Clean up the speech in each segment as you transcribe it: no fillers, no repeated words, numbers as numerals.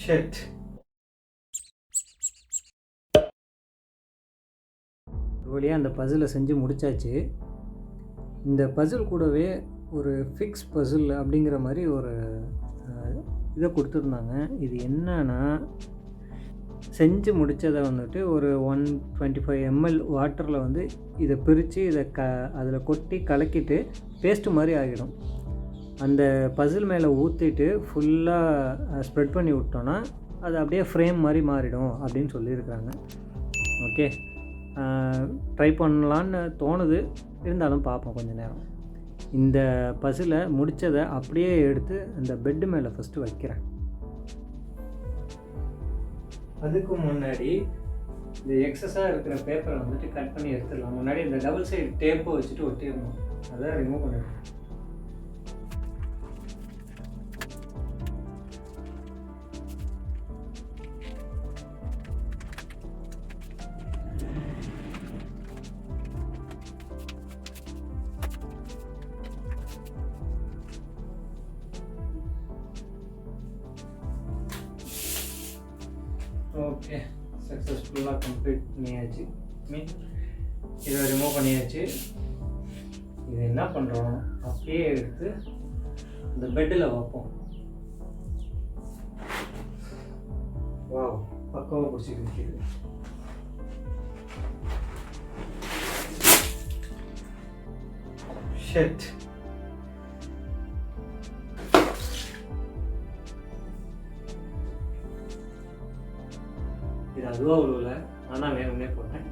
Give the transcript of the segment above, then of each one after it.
Shed. ஒரு வழியாக அந்த பசிலை செஞ்சு முடித்தாச்சு. இந்த பசில் கூடவே ஒரு ஃபிக்ஸ் பசில் அப்படிங்கிற மாதிரி ஒரு இதை கொடுத்துருந்தாங்க. இது என்னன்னா, செஞ்சு முடித்ததை வந்துட்டு ஒரு 125 ml வாட்டரில் வந்து இதை பிரித்து இதை அதில் கொட்டி கலக்கிட்டு பேஸ்ட்டு மாதிரி ஆகிடும். அந்த பசில் மேலே ஊற்றிட்டு ஃபுல்லாக ஸ்ப்ரெட் பண்ணி விட்டோன்னா அது அப்படியே ஃப்ரேம் மாதிரி மாறிடும் அப்படின்னு சொல்லியிருக்காங்க. ஓகே, ட்ரை பண்ணலான்னு தோணுது, இருந்தாலும் பார்ப்போம் கொஞ்சம் நேரம். இந்த பசிலை முடித்ததை அப்படியே எடுத்து அந்த பெட்டு மேலே ஃபஸ்ட்டு வைக்கிறேன். அதுக்கு முன்னாடி இந்த எக்ஸஸாக இருக்கிற பேப்பரை வந்துட்டு கட் பண்ணி எடுத்துடலாம். முன்னாடி இந்த டபுள் சைடு டேப்பை வச்சுட்டு ஒட்டிடணும், அதை ரிமூவ் பண்ணிடணும். ஓகே, சக்ஸஸ்ஃபுல்லாக கம்ப்ளீட் பண்ணியாச்சு. இதை ரிமூவ் பண்ணியாச்சு. இது என்ன பண்ணுறோம், அப்படியே எடுத்து இந்த பெட்டில் வைப்போம். வாவ், பக்கமாக பிடிச்சிருக்கு. ஷெட். இது அதுவாக உள்ள ஆனால் வேணும்னே போட்டேன்.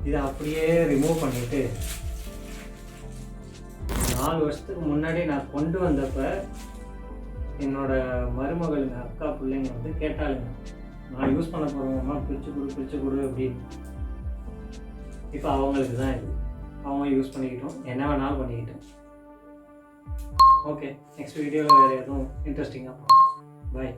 இதை அப்படியே ரிமூவ் பண்ணிவிட்டு 4 வருஷத்துக்கு முன்னாடி நான் கொண்டு வந்தப்போ என்னோடய மருமகளுங்க, அக்கா பிள்ளைங்க வந்து கேட்டாளுங்க, நான் யூஸ் பண்ண போகிறவங்கம்மா பிரித்து கொடு அப்படின்னு. இப்போ அவங்களுக்கு தான் இது, அவங்க யூஸ் பண்ணிக்கிட்டோம், என்ன வேணாலும் பண்ணிக்கிட்டோம். ஓகே, நெக்ஸ்ட் வீடியோவில் வேறு எதுவும் இன்ட்ரெஸ்டிங்காக போகும். பாய்.